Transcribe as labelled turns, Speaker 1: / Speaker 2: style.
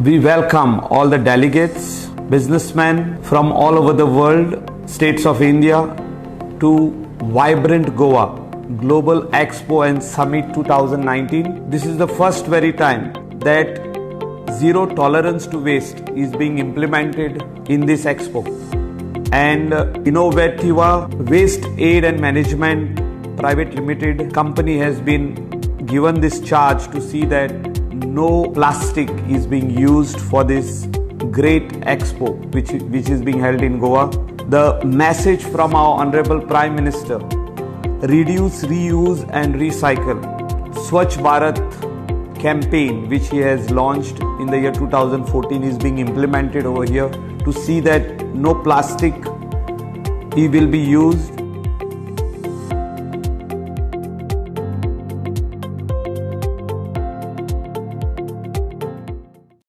Speaker 1: We welcome all the delegates, businessmen from all over the world, states of India to vibrant Goa Global Expo and Summit 2019. This is the first very time that zero tolerance to waste is being implemented in this expo. And Innovativa Waste Aid and Management Private Limited company has been given this charge to see that no plastic is being used for this great expo which is being held in Goa. The message from our Honorable Prime Minister, reduce, reuse and recycle, Swachh Bharat campaign which he has launched in the year 2014 is being implemented over here to see that no plastic will be used